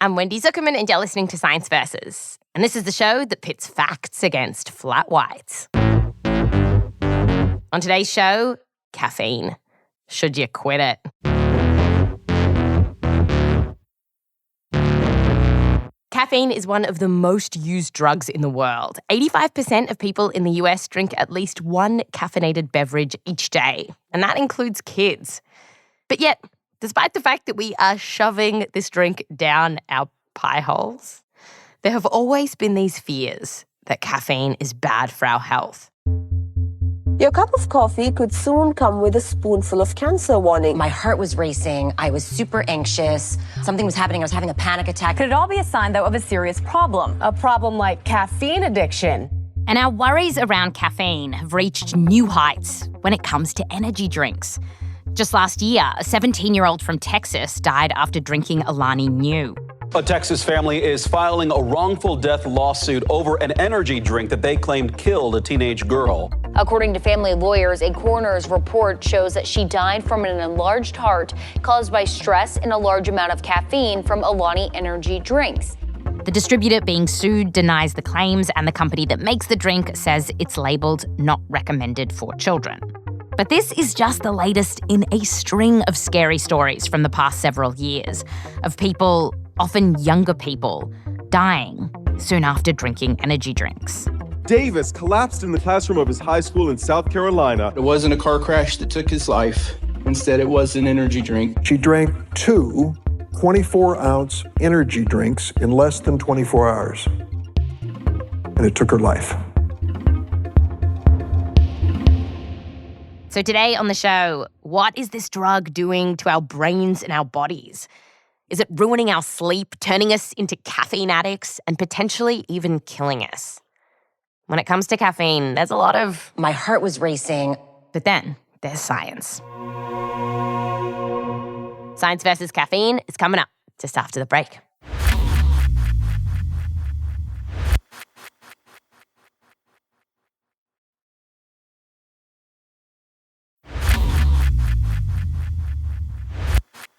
I'm Wendy Zukerman, and you're listening to Science Versus. And this is the show that pits facts against flat whites. On today's show, caffeine. Should you quit it? Caffeine is one of the most used drugs in the world. 85% of people in the US drink at least one caffeinated beverage each day, and that includes kids. But yet, despite the fact that we are shoving this drink down our pie holes, there have always been these fears that caffeine is bad for our health. Your cup of coffee could soon come with a spoonful of cancer warning. My heart was racing. I was super anxious. Something was happening. I was having a panic attack. Could it all be a sign, though, of a serious problem? A problem like caffeine addiction. And our worries around caffeine have reached new heights when it comes to energy drinks. Just last year, a 17-year-old from Texas died after drinking Alani Nu. A Texas family is filing a wrongful death lawsuit over an energy drink that they claimed killed a teenage girl. According to family lawyers, a coroner's report shows that she died from an enlarged heart caused by stress and a large amount of caffeine from Alani energy drinks. The distributor being sued denies the claims, and the company that makes the drink says it's labelled not recommended for children. But this is just the latest in a string of scary stories from the past several years of people, often younger people, dying soon after drinking energy drinks. Davis collapsed in the classroom of his high school in South Carolina. It wasn't a car crash that took his life. Instead, it was an energy drink. She drank 2 24-ounce energy drinks in less than 24 hours, and it took her life. So today on the show, what is this drug doing to our brains and our bodies? Is it ruining our sleep, turning us into caffeine addicts, and potentially even killing us? When it comes to caffeine, there's a lot of... My heart was racing. But then there's science. Science versus caffeine is coming up just after the break.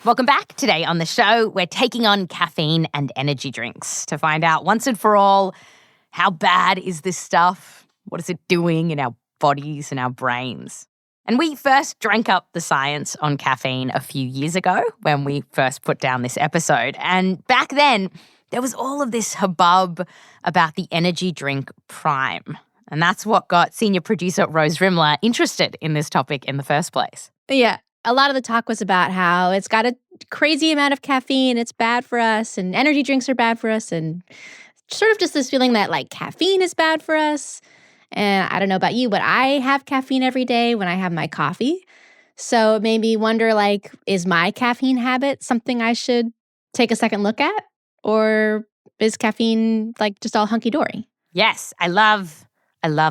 Welcome back. Today on the show, we're taking on caffeine and energy drinks to find out once and for all, how bad is this stuff? What is it doing in our bodies and our brains? And we first drank up the science on caffeine a few years ago when we first put down this episode. And back then, there was all of this hubbub about the energy drink Prime. And that's what got senior producer Rose Rimler interested in this topic in the first place. Yeah. A lot of the talk was about how it's got a crazy amount of caffeine, it's bad for us, and energy drinks are bad for us, and sort of just this feeling that, like, caffeine is bad for us. And I don't know about you, but I have caffeine every day when I have my coffee. So it made me wonder, like, is my caffeine habit something I should take a second look at? Or is caffeine, like, just all hunky-dory? Yes, I love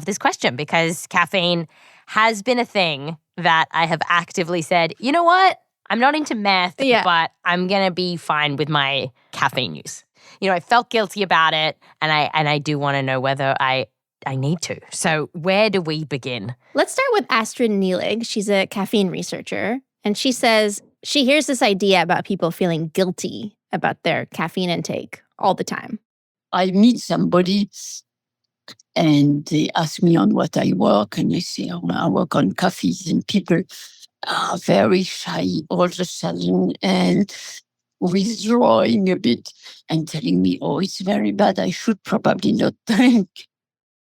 this question because caffeine has been a thing that I have actively said, you know what? I'm not into meth, but I'm going to be fine with my caffeine use. You know, I felt guilty about it, and I do want to know whether I need to. So where do we begin? Let's start with Astrid Nehlig. She's a caffeine researcher, and she says she hears this idea about people feeling guilty about their caffeine intake all the time. I meet somebody and they ask me on what I work, and I say, oh, I work on coffees, and people are very shy all of a sudden and withdrawing a bit and telling me, oh, it's very bad, I should probably not drink.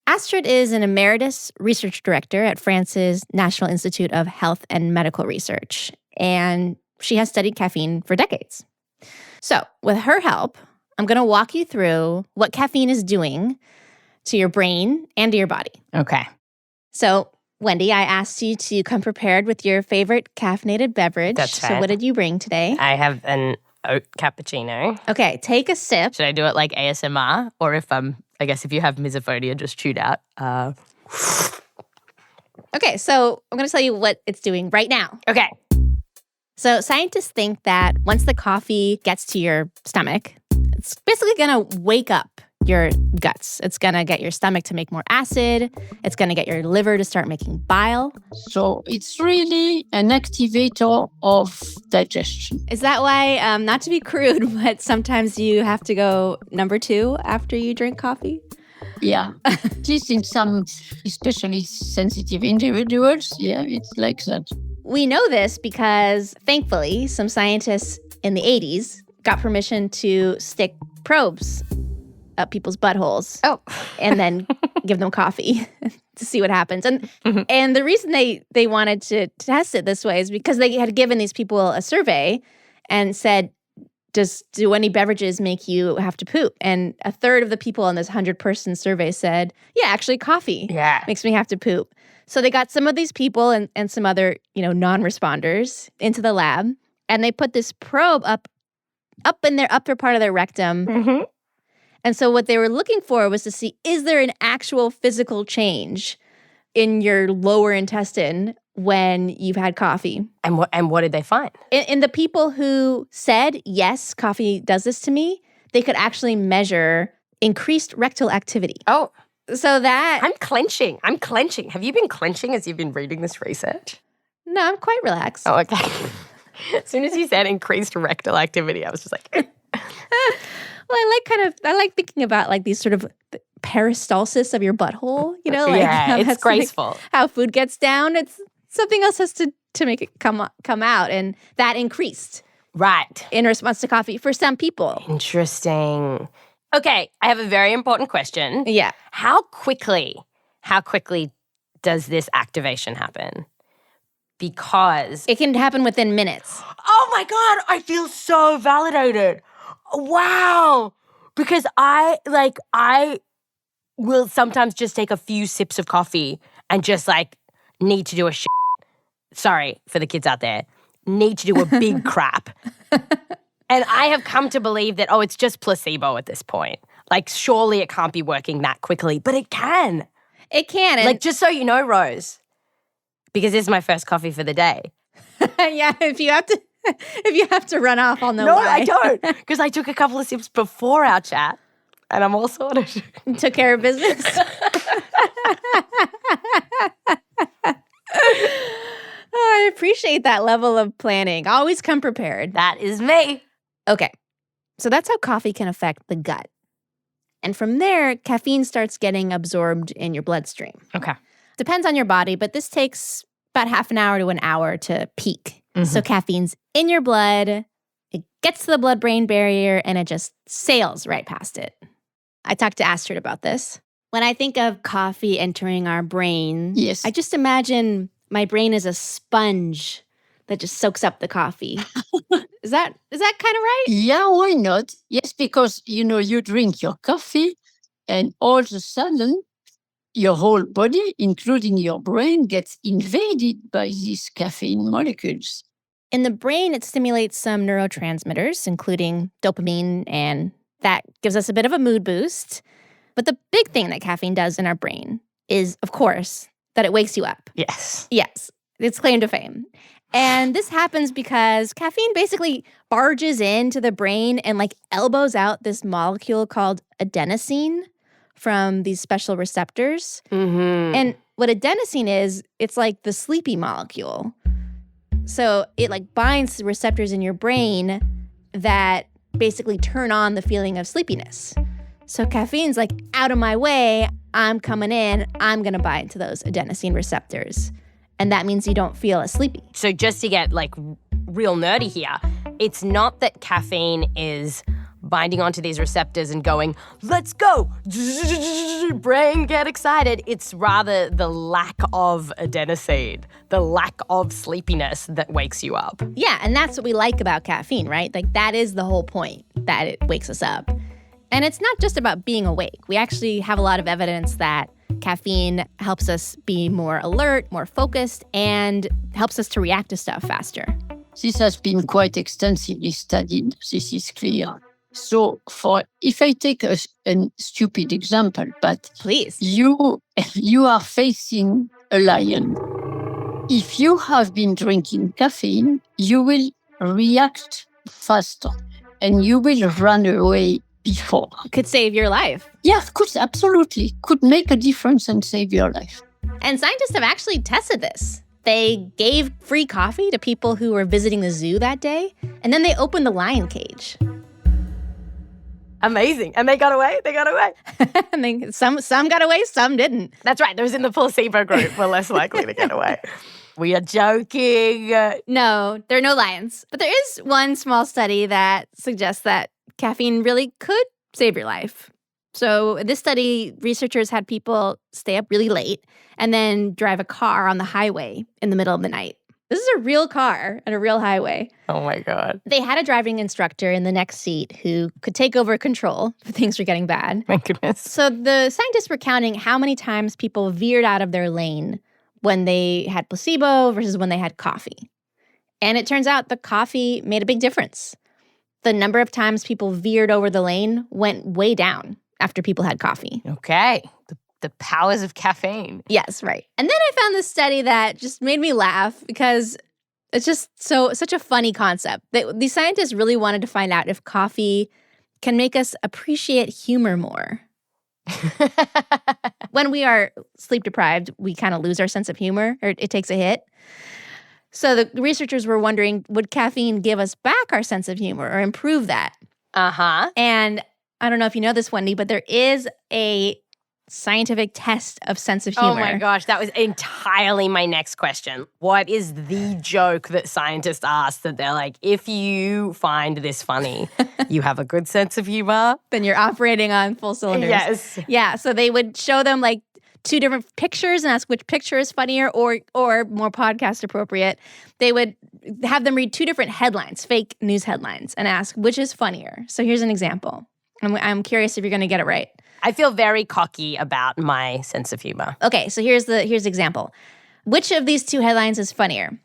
Astrid is an emeritus research director at France's National Institute of Health and Medical Research, and she has studied caffeine for decades. So with her help, I'm going to walk you through what caffeine is doing to your brain and to your body. Okay. So, Wendy, I asked you to come prepared with your favorite caffeinated beverage. That's right. So what did you bring today? I have an oat cappuccino. Okay, take a sip. Should I do it like ASMR? Or if I guess if you have misophonia, just chewed out. Okay, so I'm going to tell you what it's doing right now. Okay. So scientists think that once the coffee gets to your stomach, it's basically going to wake up your guts. It's going to get your stomach to make more acid. It's going to get your liver to start making bile. So it's really an activator of digestion. Is that why, not to be crude, but sometimes you have to go number 2 after you drink coffee? Yeah, at least in some especially sensitive individuals, yeah, it's like that. We know this because, thankfully, some scientists in the 80s got permission to stick probes up people's buttholes and then give them coffee to see what happens. And and the reason they wanted to test it this way is because they had given these people a survey and said, do any beverages make you have to poop? And a third of the people in this 100-person survey said, yeah, actually coffee makes me have to poop. So they got some of these people and some other, non-responders into the lab, and they put this probe up in their upper part of their rectum. Mm-hmm. And so what they were looking for was to see, is there an actual physical change in your lower intestine when you've had coffee? And what did they find? In the people who said, yes, coffee does this to me, they could actually measure increased rectal activity. Oh. So that... I'm clenching. Have you been clenching as you've been reading this research? No, I'm quite relaxed. Oh, okay. As soon as you said increased rectal activity, I was just like... Well, I like thinking about like these sort of peristalsis of your butthole, yeah, it's graceful. Like how food gets down. It's something else has to make it come out, and that increased. Right. In response to coffee for some people. Interesting. Okay, I have a very important question. Yeah. How quickly does this activation happen? Because it can happen within minutes. Oh my God, I feel so validated. Wow. Because I will sometimes just take a few sips of coffee and just need to do a shit. Sorry for the kids out there. Need to do a big crap. And I have come to believe that, it's just placebo at this point. Surely it can't be working that quickly, but it can. It can. Just so you know, Rose, because this is my first coffee for the day. Yeah, if you have to run off, I'll know why. No, I don't, because I took a couple of sips before our chat, and I'm all sorted. Took care of business. I appreciate that level of planning. Always come prepared. That is me. Okay, so that's how coffee can affect the gut. And from there, caffeine starts getting absorbed in your bloodstream. Okay. Depends on your body, but this takes about half an hour to an hour to peak. Mm-hmm. So caffeine's in your blood, it gets to the blood-brain barrier, and it just sails right past it. I talked to Astrid about this. When I think of coffee entering our brain, yes, I just imagine my brain is a sponge that just soaks up the coffee. Is that kind of right? Yeah, why not? Yes, because, you drink your coffee and all of a sudden your whole body, including your brain, gets invaded by these caffeine molecules. In the brain, it stimulates some neurotransmitters, including dopamine, and that gives us a bit of a mood boost. But the big thing that caffeine does in our brain is, of course, that it wakes you up. Yes. Yes. It's claim to fame. And this happens because caffeine basically barges into the brain and elbows out this molecule called adenosine from these special receptors. Mm-hmm. And what adenosine is, it's like the sleepy molecule. So it binds the receptors in your brain that basically turn on the feeling of sleepiness. So caffeine's out of my way, I'm coming in, I'm going to bind to those adenosine receptors. And that means you don't feel as sleepy. So just to get real nerdy here, it's not that caffeine is binding onto these receptors and going, let's go, brain, get excited. It's rather the lack of adenosine, the lack of sleepiness that wakes you up. Yeah, and that's what we like about caffeine, right? That is the whole point, that it wakes us up. And it's not just about being awake. We actually have a lot of evidence that caffeine helps us be more alert, more focused, and helps us to react to stuff faster. This has been quite extensively studied. This is clear. So if I take a stupid example, but please, you are facing a lion. If you have been drinking caffeine, you will react faster and you will run away before. Could save your life. Yeah, absolutely. Could make a difference and save your life. And scientists have actually tested this. They gave free coffee to people who were visiting the zoo that day, and then they opened the lion cage. Amazing. And they got away? They got away. And some got away, some didn't. That's right. Those in the placebo group were less likely to get away. We are joking. No, there are no lions. But there is one small study that suggests that caffeine really could save your life. So in this study, researchers had people stay up really late and then drive a car on the highway in the middle of the night. This is a real car at a real highway. Oh, my God. They had a driving instructor in the next seat who could take over control if things were getting bad. My goodness. So the scientists were counting how many times people veered out of their lane when they had placebo versus when they had coffee. And it turns out the coffee made a big difference. The number of times people veered over the lane went way down after people had coffee. Okay. The powers of caffeine. Yes, right. And then I found this study that just made me laugh because it's just such a funny concept. These scientists really wanted to find out if coffee can make us appreciate humor more. When we are sleep deprived, we kind of lose our sense of humor, or it takes a hit. So the researchers were wondering, would caffeine give us back our sense of humor or improve that? Uh-huh. And I don't know if you know this, Wendy, but there is a scientific test of sense of humor. Oh my gosh, that was entirely my next question. What is the joke that scientists ask that they're like, if you find this funny, you have a good sense of humor? Then you're operating on full cylinders. Yes. Yeah, so they would show them like 2 different pictures and ask which picture is funnier or more podcast appropriate. They would have them read 2 different headlines, fake news headlines, and ask which is funnier. So here's an example. I'm curious if you're going to get it right. I feel very cocky about my sense of humor. Okay, so here's the example. Which of these 2 headlines is funnier?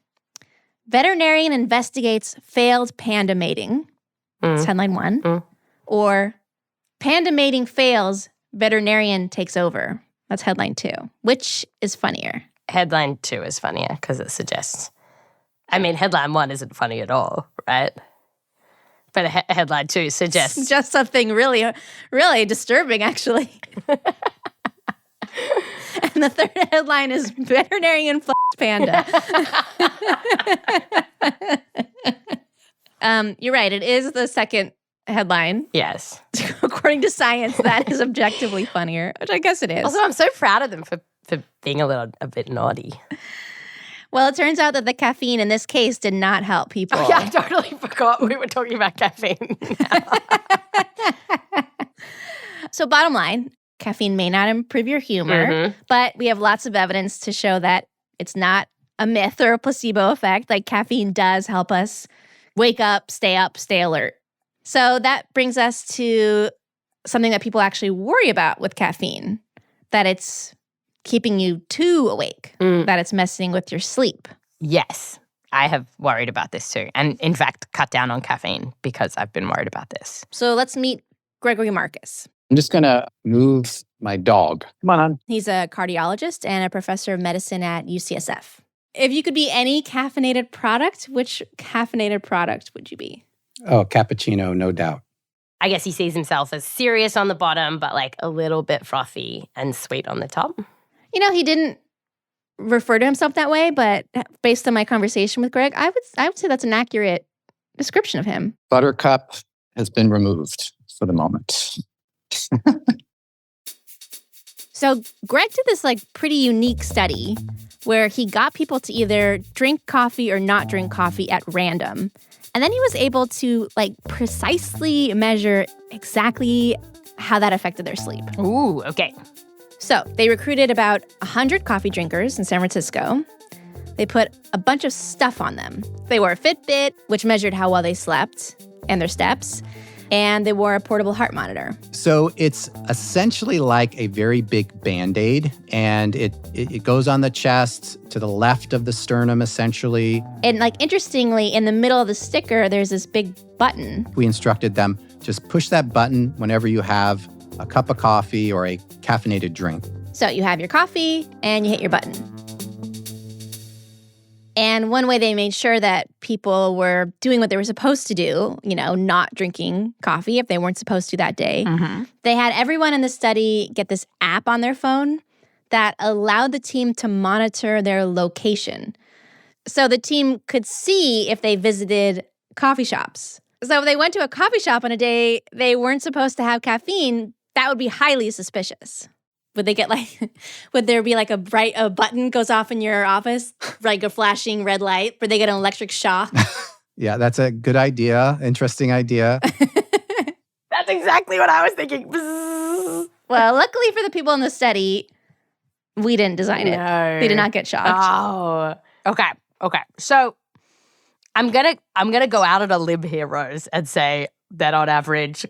Veterinarian investigates failed panda mating. That's headline 1. Or panda mating fails, veterinarian takes over. That's headline 2. Which is funnier? Headline 2 is funnier because it suggests. I mean, headline 1 isn't funny at all, right? But headline 2 suggests. Just something really, really disturbing, actually. And the third headline is veterinarian panda. You're right. It is the second headline. Yes. According to science, that is objectively funnier, which I guess it is. Also, I'm so proud of them for being a bit naughty. Well, it turns out that the caffeine in this case did not help people. Oh, yeah, I totally forgot we were talking about caffeine. So bottom line, caffeine may not improve your humor, but we have lots of evidence to show that it's not a myth or a placebo effect. Like caffeine does help us wake up, stay alert. So that brings us to something that people actually worry about with caffeine, that it's keeping you too awake, that it's messing with your sleep. Yes, I have worried about this too. And in fact, cut down on caffeine because I've been worried about this. So let's meet Gregory Marcus. I'm just going to move my dog. Come on, hon. He's a cardiologist and a professor of medicine at UCSF. If you could be any caffeinated product, which caffeinated product would you be? Oh, cappuccino, no doubt. I guess he sees himself as serious on the bottom, but like a little bit frothy and sweet on the top. You know, he didn't refer to himself that way, but based on my conversation with Greg, I would say that's an accurate description of him. Buttercup has been removed for the moment. So Greg did this like pretty unique study where he got people to either drink coffee or not drink coffee at random. And then he was able to like precisely measure exactly how that affected their sleep. Ooh, okay. So they recruited about 100 coffee drinkers in San Francisco. They put a bunch of stuff on them. They wore a Fitbit, which measured how well they slept and their steps. And they wore a portable heart monitor. So it's essentially like a very big Band-Aid, and it goes on the chest to the left of the sternum, essentially. And like interestingly, in the middle of the sticker, there's this big button. We instructed them, just push that button whenever you have a cup of coffee or a caffeinated drink. So you have your coffee and you hit your button. And one way they made sure that people were doing what they were supposed to do, not drinking coffee if they weren't supposed to that day, they had everyone in the study get this app on their phone that allowed the team to monitor their location. So the team could see if they visited coffee shops. So if they went to a coffee shop on a day they weren't supposed to have caffeine, that would be highly suspicious. Would they get would there be a button goes off in your office, like a flashing red light? Would they get an electric shock? Yeah, that's a good idea. Interesting idea. That's exactly what I was thinking. Well, luckily for the people in the study, we didn't design it. No. They did not get shocked. Oh. Okay. So I'm gonna go out on a limb here, Rose, and say that on average,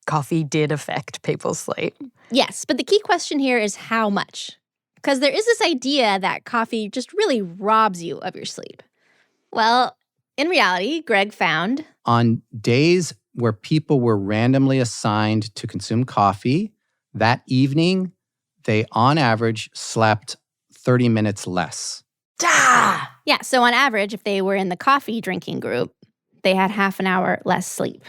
coffee did affect people's sleep. Yes, but the key question here is how much? Because there is this idea that coffee just really robs you of your sleep. Well, in reality, Greg found on days where people were randomly assigned to consume coffee, that evening, they on average slept 30 minutes less. Yeah, so on average, if they were in the coffee drinking group, they had half an hour less sleep.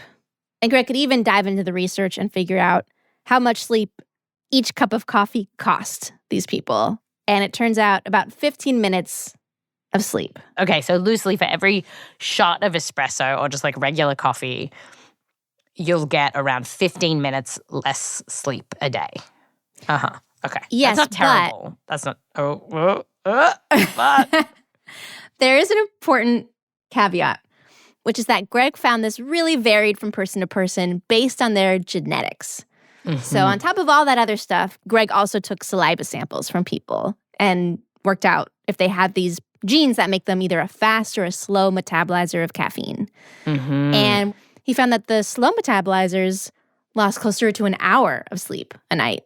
And Greg could even dive into the research and figure out how much sleep each cup of coffee cost these people. And it turns out about 15 minutes of sleep. Okay, so loosely for every shot of espresso or just regular coffee, you'll get around 15 minutes less sleep a day. Okay. Yes, that's not terrible. That's not. But there is an important caveat, which is that Greg found this really varied from person to person based on their genetics. So on top of all that other stuff, Greg also took saliva samples from people and worked out if they had these genes that make them either a fast or a slow metabolizer of caffeine. And he found that the slow metabolizers lost closer to an hour of sleep a night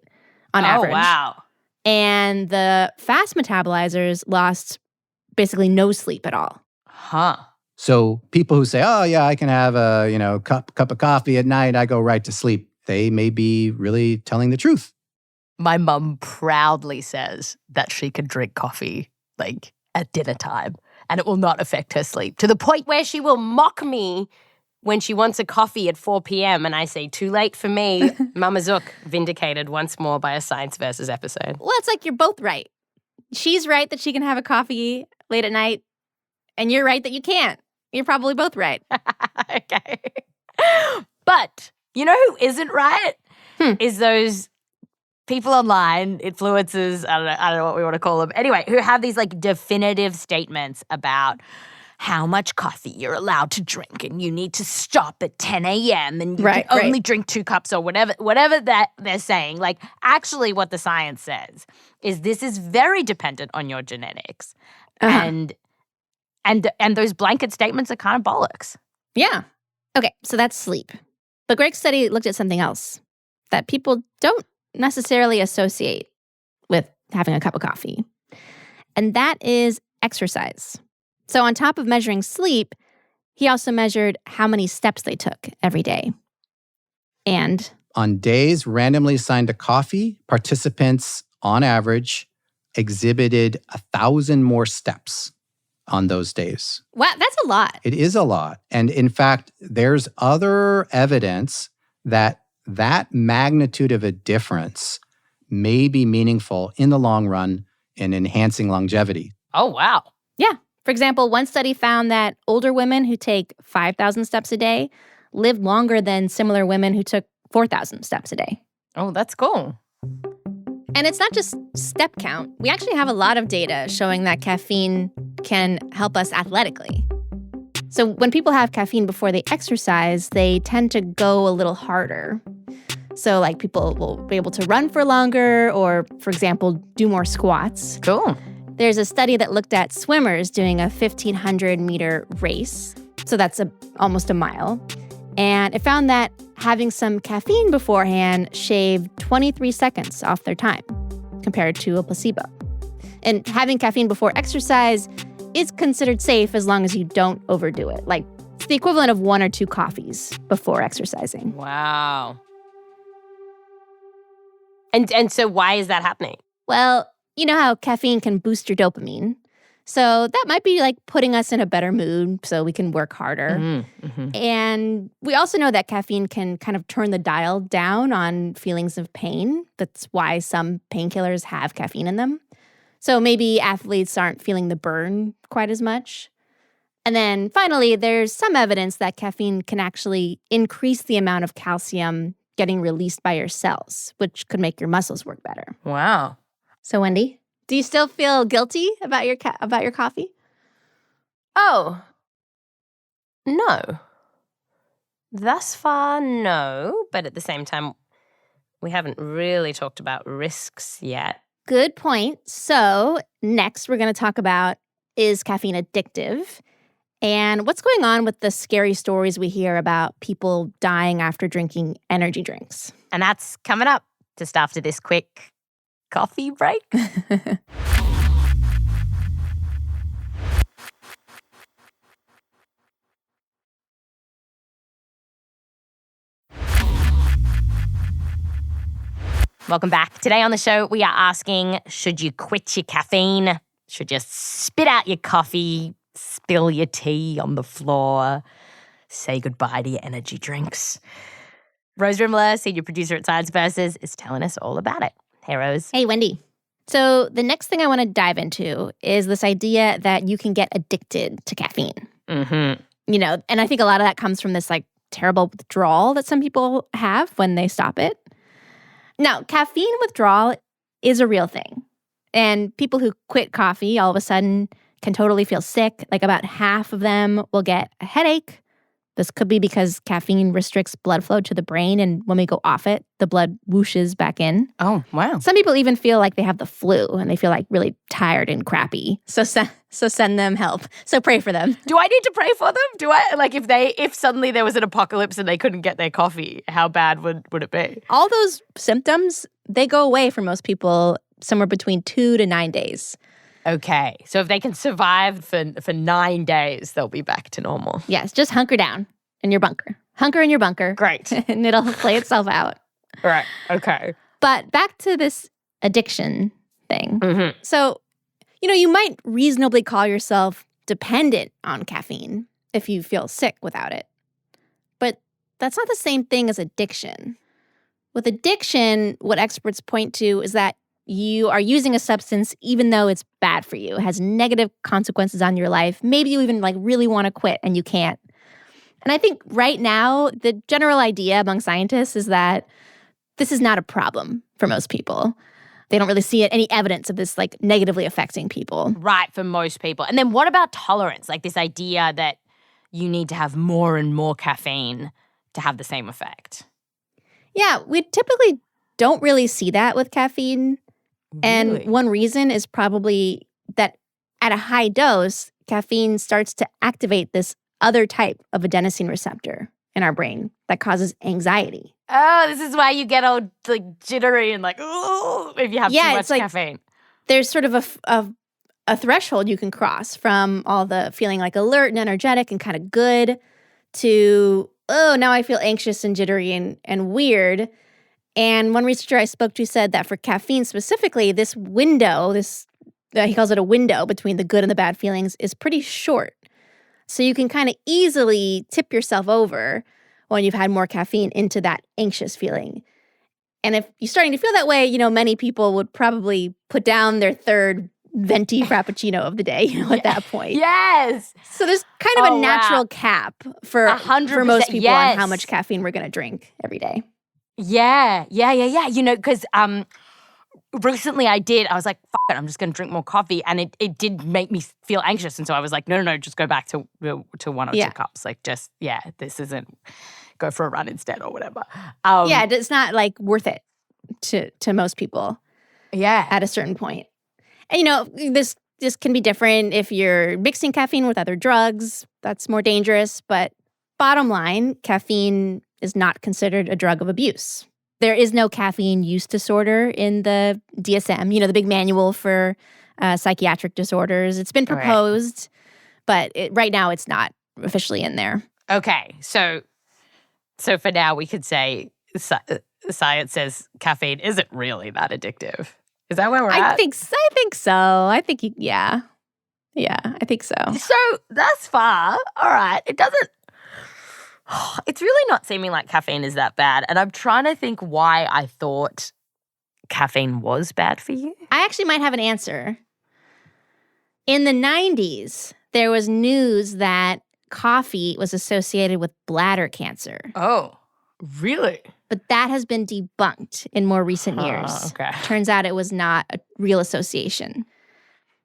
on average. Oh, wow. And the fast metabolizers lost basically no sleep at all. So people who say, oh, yeah, I can have a cup of coffee at night, I go right to sleep, they may be really telling the truth. My mum proudly says that she can drink coffee at dinner time and it will not affect her sleep, to the point where she will mock me when she wants a coffee at 4 p.m. and I say, too late for me. Mama Zook, vindicated once more by a Science Versus episode. Well, it's like you're both right. She's right that she can have a coffee late at night, and you're right that you can't. You're probably both right. Okay. But you know who isn't right? Is those people online, influencers, I don't know what we want to call them. Anyway, who have these definitive statements about how much coffee you're allowed to drink and you need to stop at 10 a.m. and you can only drink 2 cups or whatever that they're saying. Actually what the science says is this is very dependent on your genetics. And those blanket statements are kind of bollocks. Yeah. Okay, so that's sleep. But Greg's study looked at something else that people don't necessarily associate with having a cup of coffee. And that is exercise. So on top of measuring sleep, he also measured how many steps they took every day. And on days randomly assigned to coffee, participants on average exhibited 1,000 more steps on those days. Wow, that's a lot. It is a lot. And in fact, there's other evidence that magnitude of a difference may be meaningful in the long run in enhancing longevity. Oh, wow. Yeah. For example, one study found that older women who take 5,000 steps a day lived longer than similar women who took 4,000 steps a day. Oh, that's cool. And it's not just step count. We actually have a lot of data showing that caffeine can help us athletically. So when people have caffeine before they exercise, they tend to go a little harder. So people will be able to run for longer or, for example, do more squats. Cool. There's a study that looked at swimmers doing a 1,500-meter race. So that's almost a mile. And it found that having some caffeine beforehand shaved 23 seconds off their time compared to a placebo. And having caffeine before exercise is considered safe as long as you don't overdo it. It's the equivalent of 1 or 2 coffees before exercising. Wow. And so why is that happening? Well, you know how caffeine can boost your dopamine. So that might be like putting us in a better mood so we can work harder. Mm-hmm. And we also know that caffeine can kind of turn the dial down on feelings of pain. That's why some painkillers have caffeine in them. So maybe athletes aren't feeling the burn quite as much. And then finally, there's some evidence that caffeine can actually increase the amount of calcium getting released by your cells, which could make your muscles work better. Wow. So Wendy, do you still feel guilty about your coffee? Oh, no. Thus far, no. But at the same time, we haven't really talked about risks yet. Good point. So next, we're going to talk about, is caffeine addictive? And what's going on with the scary stories we hear about people dying after drinking energy drinks? And that's coming up just after this quick coffee break. Welcome back. Today on the show, we are asking, should you quit your caffeine? Should you spit out your coffee, spill your tea on the floor, say goodbye to your energy drinks? Rose Rimler, senior producer at Science Versus, is telling us all about it. Hey, Rose. Hey, Wendy. So the next thing I want to dive into is this idea that you can get addicted to caffeine. Mm-hmm. You know, and I think a lot of that comes from this like terrible withdrawal that some people have when they stop it. Now, caffeine withdrawal is a real thing. And people who quit coffee all of a sudden can totally feel sick. Like about half of them will get a headache. This could be because caffeine restricts blood flow to the brain. And when we go off it, the blood whooshes back in. Oh, wow. Some people even feel like they have the flu and they feel like really tired and crappy. So send them help. So pray for them. Do I need to pray for them? Do I, like, if suddenly there was an apocalypse and they couldn't get their coffee, how bad would it be? All those symptoms, they go away for most people somewhere between 2 to 9 days. Okay. So if they can survive for 9 days, they'll be back to normal. Yes, just hunker down in your bunker. Hunker in your bunker. Great. And it'll play itself out. Right. Okay. But back to this addiction thing. Mm-hmm. So, you might reasonably call yourself dependent on caffeine if you feel sick without it. But that's not the same thing as addiction. With addiction, what experts point to is that you are using a substance even though it's bad for you. It has negative consequences on your life. Maybe you even really want to quit and you can't. And I think right now, the general idea among scientists is that this is not a problem for most people. They don't really see any evidence of this negatively affecting people. Right, for most people. And then what about tolerance? Like this idea that you need to have more and more caffeine to have the same effect. Yeah, we typically don't really see that with caffeine. Really? And one reason is probably that at a high dose, caffeine starts to activate this other type of adenosine receptor in our brain that causes anxiety. Oh, this is why you get all jittery and ooh, if you have too much caffeine. There's sort of a threshold you can cross from all the feeling alert and energetic and kind of good to, oh, now I feel anxious and jittery and weird. And one researcher I spoke to said that for caffeine specifically, this window, he calls it a window between the good and the bad feelings, is pretty short. So you can kind of easily tip yourself over when you've had more caffeine into that anxious feeling. And if you're starting to feel that way, many people would probably put down their third venti frappuccino of the day, at that point. Yes. So there's kind of a natural cap for 100%, most people yes. on how much caffeine we're going to drink every day. Yeah. Because recently I was like, fuck it, I'm just going to drink more coffee. And it did make me feel anxious. And so I was like, no, just go back to 1 or 2 cups. This isn't, go for a run instead or whatever. It's not worth it to most people. Yeah. At a certain point. And this can be different if you're mixing caffeine with other drugs. That's more dangerous. But bottom line, caffeine is not considered a drug of abuse. There is no caffeine use disorder in the DSM, the big manual for psychiatric disorders. It's been proposed, but right now it's not officially in there. Okay, so for now we could say science says caffeine isn't really that addictive. Is that where we're at? I think so. I think, yeah. Yeah, I think so. So thus far, all right, it doesn't. It's really not seeming like caffeine is that bad. And I'm trying to think why I thought caffeine was bad for you. I actually might have an answer. In the 90s, there was news that coffee was associated with bladder cancer. Oh, really? But that has been debunked in more recent years. Okay. Turns out it was not a real association.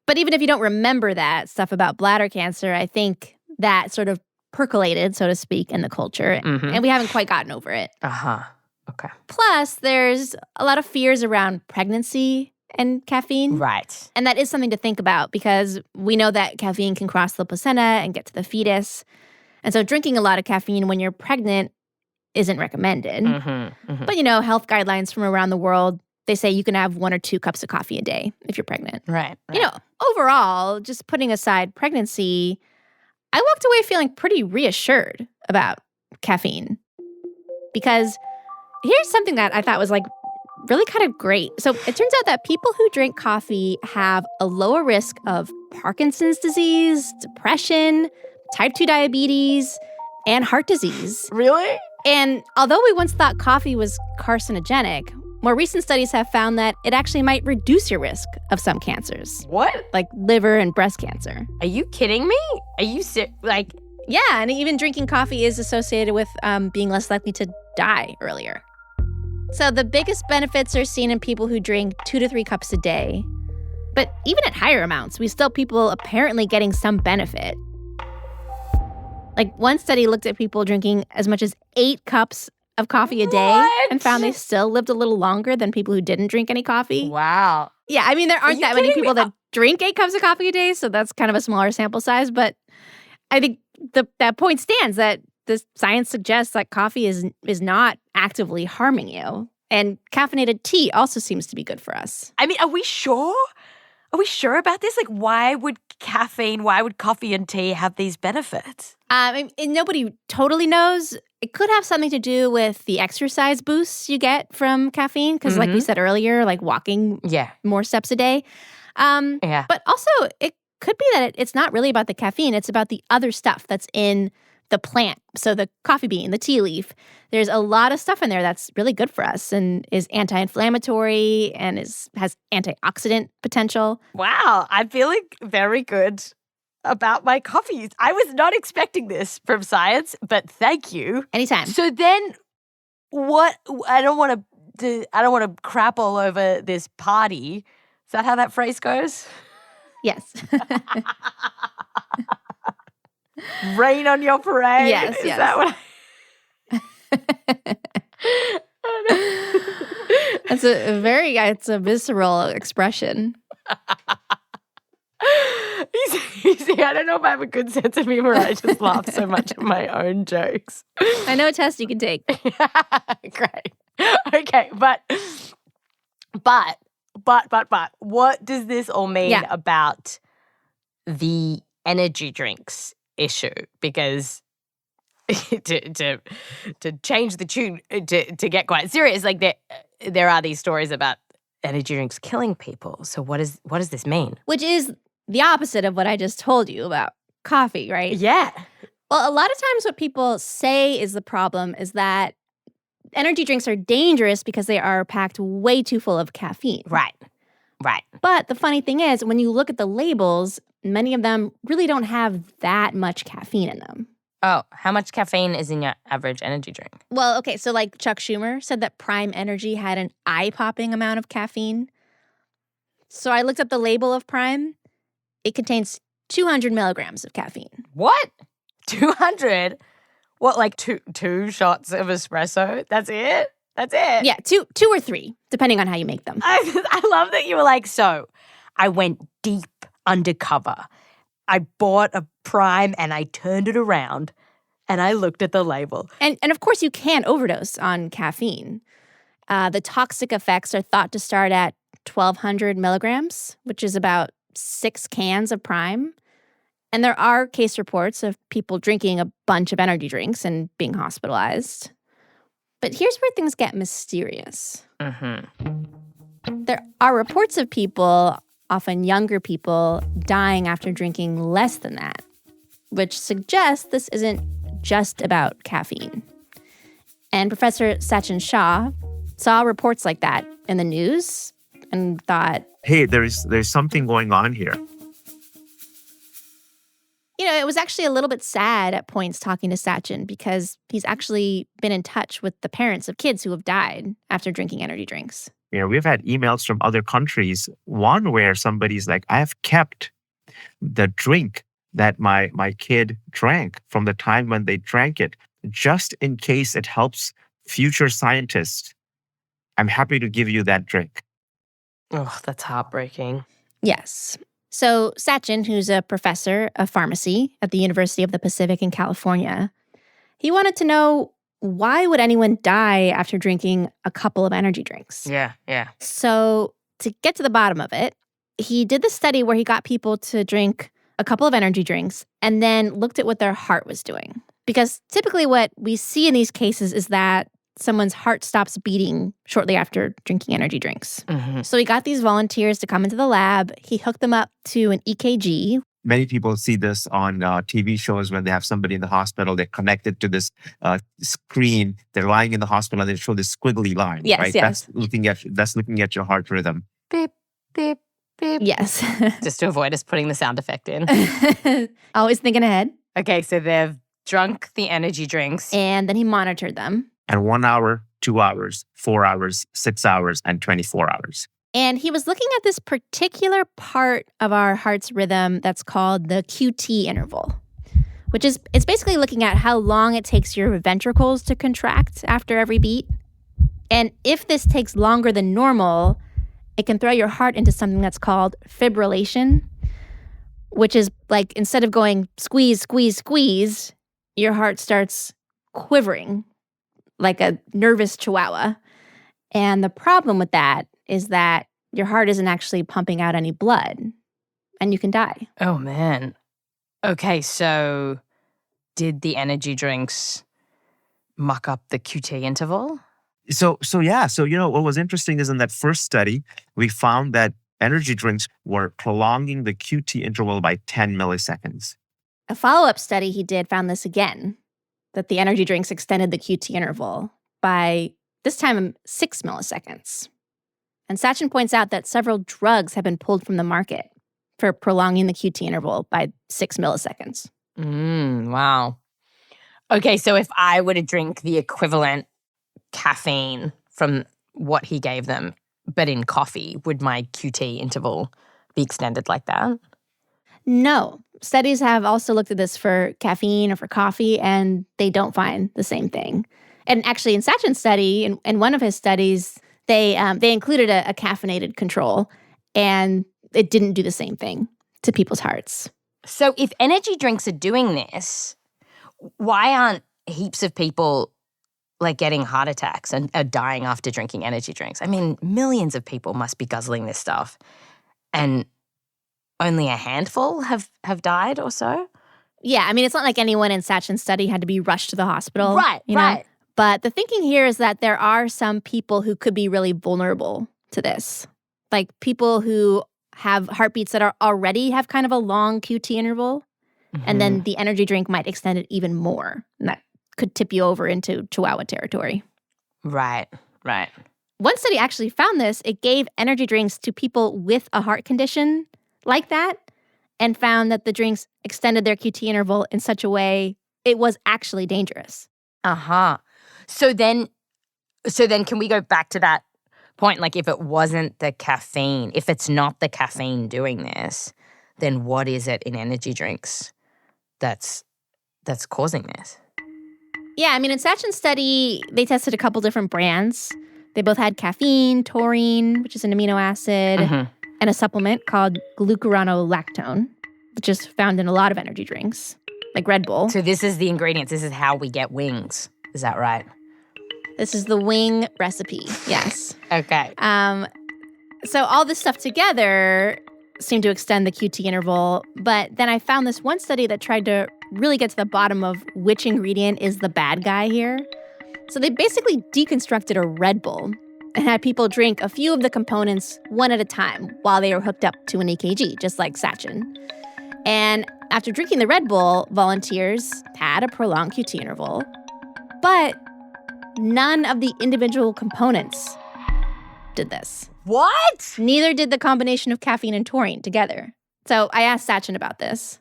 But even if you don't remember that stuff about bladder cancer, I think that sort of percolated, so to speak, in the culture. Mm-hmm. And we haven't quite gotten over it. Uh-huh. Okay. Plus, there's a lot of fears around pregnancy and caffeine. Right. And that is something to think about because we know that caffeine can cross the placenta and get to the fetus. And so drinking a lot of caffeine when you're pregnant isn't recommended. Mm-hmm. Mm-hmm. But, health guidelines from around the world, they say you can have 1 or 2 cups of coffee a day if you're pregnant. Right. Overall, just putting aside pregnancy, I walked away feeling pretty reassured about caffeine. Because here's something that I thought was really kind of great. So it turns out that people who drink coffee have a lower risk of Parkinson's disease, depression, type 2 diabetes, and heart disease. Really? And although we once thought coffee was carcinogenic, more recent studies have found that it actually might reduce your risk of some cancers. What? Like liver and breast cancer. Are you kidding me? Are you Yeah, and even drinking coffee is associated with being less likely to die earlier. So the biggest benefits are seen in people who drink 2 to 3 cups a day. But even at higher amounts, we still have people apparently getting some benefit. One study looked at people drinking as much as 8 cups of coffee a day and found they still lived a little longer than people who didn't drink any coffee. Wow. Yeah, there aren't that many people that drink 8 cups of coffee a day, so that's kind of a smaller sample size. But I think that point stands that the science suggests that coffee is not actively harming you. And caffeinated tea also seems to be good for us. Are we sure? Are we sure about this? Why would coffee and tea have these benefits? And nobody totally knows. It could have something to do with the exercise boosts you get from caffeine. Because like we said earlier, walking more steps a day. But also, it could be that it's not really about the caffeine. It's about the other stuff that's in the plant. So the coffee bean, the tea leaf, there's a lot of stuff in there that's really good for us and is anti-inflammatory and has antioxidant potential. Wow, I'm feeling very good about my coffees. I was not expecting this from science, but thank you. Anytime. So then what I don't want to crap all over this party. Is that how that phrase goes? Yes. Rain on your parade? Yes, Is that what That's it's a visceral expression. You see, I don't know if I have a good sense of humor. I just laugh so much at my own jokes. I know a test you can take. Great. Okay, but what does this all mean about the energy drinks issue? Because to change the tune, to get quite serious, there are these stories about energy drinks killing people. So what does this mean? Which is the opposite of what I just told you about coffee, right? Yeah. Well, a lot of times what people say is the problem is that energy drinks are dangerous because they are packed way too full of caffeine. Right. But the funny thing is, when you look at the labels, many of them really don't have that much caffeine in them. Oh, how much caffeine is in your average energy drink? Well, okay, so Chuck Schumer said that Prime Energy had an eye-popping amount of caffeine. So I looked up the label of Prime. It contains 200 milligrams of caffeine. What? 200? What, two shots of espresso? That's it? That's it? Yeah, two or 3, depending on how you make them. I love that you were so I went deep undercover. I bought a Prime and I turned it around and I looked at the label. And of course you can overdose on caffeine. The toxic effects are thought to start at 1,200 milligrams, which is about 6 cans of Prime. And there are case reports of people drinking a bunch of energy drinks and being hospitalized. But here's where things get mysterious. Mm-hmm. There are reports of people often younger people, dying after drinking less than that, which suggests this isn't just about caffeine. And Professor Sachin Shah saw reports like that in the news and thought, hey, there's something going on here. You know, it was actually a little bit sad at points talking to Sachin because he's actually been in touch with the parents of kids who have died after drinking energy drinks. You know, we've had emails from other countries, one where somebody's like, I have kept the drink that my kid drank from the time when they drank it, just in case it helps future scientists. I'm happy to give you that drink. Oh, that's heartbreaking. Yes. So Sachin, who's a professor of pharmacy at the University of the Pacific in California, he wanted to know, why would anyone die after drinking a couple of energy drinks? Yeah. So to get to the bottom of it, he did the study where he got people to drink a couple of energy drinks and then looked at what their heart was doing. Because typically what we see in these cases is that someone's heart stops beating shortly after drinking energy drinks. Mm-hmm. So he got these volunteers to come into the lab. He hooked them up to an EKG. Many people see this on TV shows when they have somebody in the hospital. They're connected to this screen. They're lying in the hospital and they show this squiggly line. Yes, right? yes. That's looking at your heart rhythm. Beep, beep, beep. Yes. Just to avoid us putting the sound effect in. Always thinking ahead. Okay, so they've drunk the energy drinks. And then he monitored them. And 1 hour, 2 hours, 4 hours, 6 hours, and 24 hours. And he was looking at this particular part of our heart's rhythm that's called the QT interval, which is, it's basically looking at how long it takes your ventricles to contract after every beat. And if this takes longer than normal, it can throw your heart into something that's called fibrillation, which is like, instead of going squeeze, squeeze, squeeze, your heart starts quivering like a nervous chihuahua. And the problem with that is that your heart isn't actually pumping out any blood and you can die. Oh, man. Okay, so did the energy drinks muck up the QT interval? So you know, what was interesting is in that first study, we found that energy drinks were prolonging the QT interval by 10 milliseconds. A follow-up study he did found this again, that the energy drinks extended the QT interval by, this time, 6 milliseconds. And Sachin points out that several drugs have been pulled from the market for prolonging the QT interval by 6 milliseconds. Wow. Okay, so if I were to drink the equivalent caffeine from what he gave them, but in coffee, would my QT interval be extended like that? No. Studies have also looked at this for caffeine or for coffee, and they don't find the same thing. And actually, in Sachin's study, in one of his studies, they included a caffeinated control, and it didn't do the same thing to people's hearts. So if energy drinks are doing this, why aren't heaps of people like getting heart attacks and are dying after drinking energy drinks? I mean, millions of people must be guzzling this stuff, and only a handful have died or so? Yeah, I mean, it's not like anyone in Sachin's study had to be rushed to the hospital. Right. But the thinking here is that there are some people who could be really vulnerable to this. Like people who have heartbeats that already have kind of a long QT interval. Mm-hmm. And then the energy drink might extend it even more. And that could tip you over into Chihuahua territory. Right. One study actually found this. It gave energy drinks to people with a heart condition like that and found that the drinks extended their QT interval in such a way it was actually dangerous. Uh-huh. So then can we go back to that point? Like if it wasn't the caffeine, if it's not the caffeine doing this, then what is it in energy drinks that's causing this? Yeah, I mean, in Sachin's study, they tested a couple different brands. They both had caffeine, taurine, which is an amino acid, and a supplement called glucuronolactone, which is found in a lot of energy drinks, like Red Bull. So this is the ingredients. This is how we get wings. Is that right? This is the wing recipe, yes. Okay. So all this stuff together seemed to extend the QT interval, but then I found this one study that tried to really get to the bottom of which ingredient is the bad guy here. So they basically deconstructed a Red Bull and had people drink a few of the components one at a time while they were hooked up to an EKG, just like Sachin. And after drinking the Red Bull, volunteers had a prolonged QT interval, but none of the individual components did this. What? Neither did the combination of caffeine and taurine together. So I asked Sachin about this.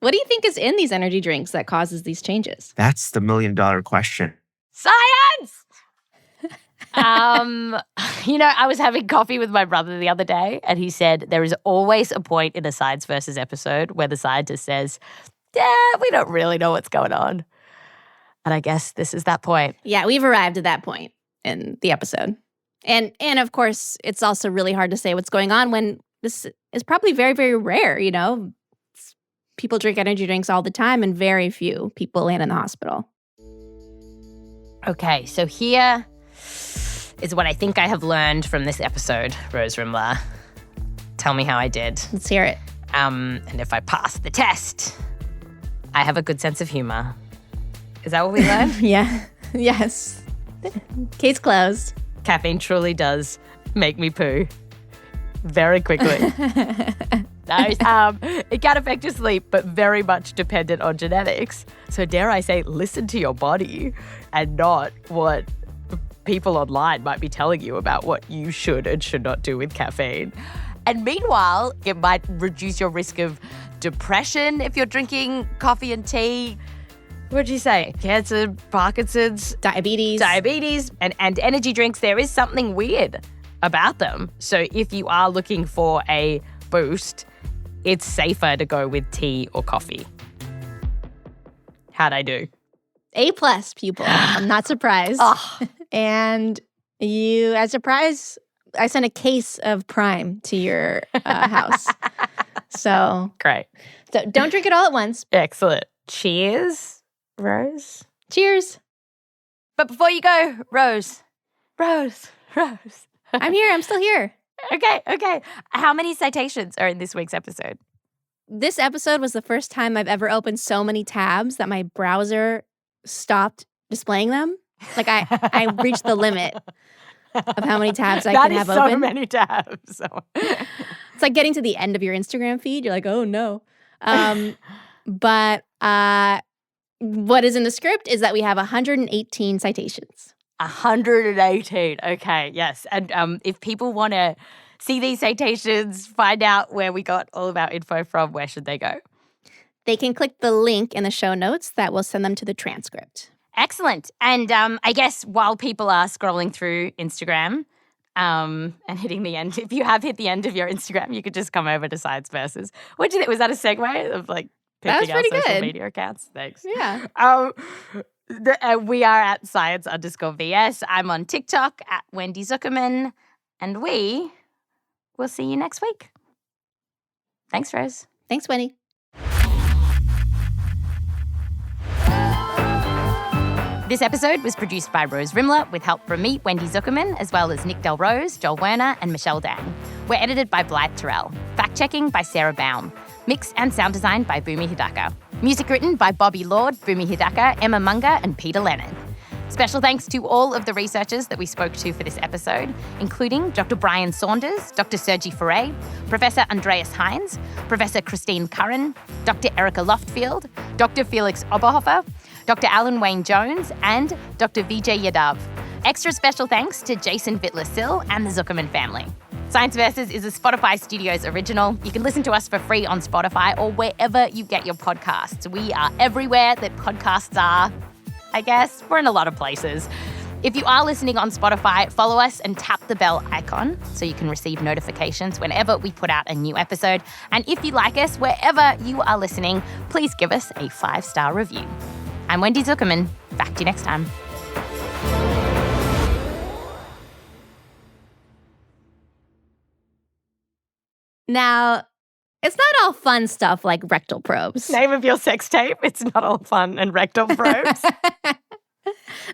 What do you think is in these energy drinks that causes these changes? That's the million-dollar question. Science! I was having coffee with my brother the other day, and he said there is always a point in a Science Versus episode where the scientist says, we don't really know what's going on. And I guess this is that point. Yeah, we've arrived at that point in the episode. And of course, it's also really hard to say what's going on when this is probably very, very rare, People drink energy drinks all the time, and very few people land in the hospital. Okay, so here is what I think I have learned from this episode, Rose Rimler. Tell me how I did. Let's hear it. And if I pass the test, I have a good sense of humor. Is that what we learned? Yeah. Yes. Case closed. Caffeine truly does make me poo very quickly. It can affect your sleep, but very much dependent on genetics. So dare I say, listen to your body and not what people online might be telling you about what you should and should not do with caffeine. And meanwhile, it might reduce your risk of depression if you're drinking coffee and tea. What'd you say? Cancer, Parkinson's, diabetes, and energy drinks. There is something weird about them. So if you are looking for a boost, it's safer to go with tea or coffee. How'd I do? A+ pupil. I'm not surprised. And you, as a surprise, I sent a case of Prime to your house. So great. So don't drink it all at once. Excellent. Cheers, Rose. Cheers. But before you go, Rose. I'm here. I'm still here. Okay. How many citations are in this week's episode? This episode was the first time I've ever opened so many tabs that my browser stopped displaying them. Like I reached the limit of how many tabs I can have open. That is so many tabs. It's like getting to the end of your Instagram feed. You're like, oh no. But what is in the script is that we have 118 citations. 118. Okay, yes. And if people want to see these citations, find out where we got all of our info from, where should they go? They can click the link in the show notes that will send them to the transcript. Excellent. And I guess while people are scrolling through Instagram and hitting the end, if you have hit the end of your Instagram, you could just come over to Science Versus. What do you think? Was that a segue of like picking our social media accounts? Thanks. Yeah. We are at science_VS. I'm on TikTok at Wendy Zukerman. And we will see you next week. Thanks, Rose. Thanks, Wendy. This episode was produced by Rose Rimler with help from me, Wendy Zukerman, as well as Nick DelRose, Joel Werner, and Michelle Dang. We're edited by Blythe Terrell. Fact-checking by Sarah Baum. Mix and sound design by Bumi Hidaka. Music written by Bobby Lord, Bumi Hidaka, Emma Munger, and Peter Leonard. Special thanks to all of the researchers that we spoke to for this episode, including Dr. Bryan Saunders, Dr. Sergi Ferré, Professor Andreas Heinz, Professor Christine Curran, Dr. Erikka Loftfield, Dr. Felix Oberhoffer, Dr. Alan Wayne Jones, and Dr. Vijay Yadav. Extra special thanks to Jason Vytlacil and the Zukerman family. Science Versus is a Spotify Studios original. You can listen to us for free on Spotify or wherever you get your podcasts. We are everywhere that podcasts are, I guess. We're in a lot of places. If you are listening on Spotify, follow us and tap the bell icon so you can receive notifications whenever we put out a new episode. And if you like us, wherever you are listening, please give us a 5-star review. I'm Wendy Zukerman. Back to you next time. Now, it's not all fun stuff like rectal probes. Name of your sex tape. It's not all fun and rectal probes.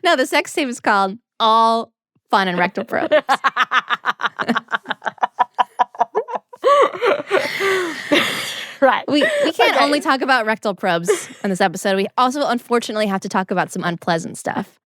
No, the sex tape is called All Fun and Rectal Probes. Right. We can't only talk about rectal probes in this episode. We also, unfortunately, have to talk about some unpleasant stuff.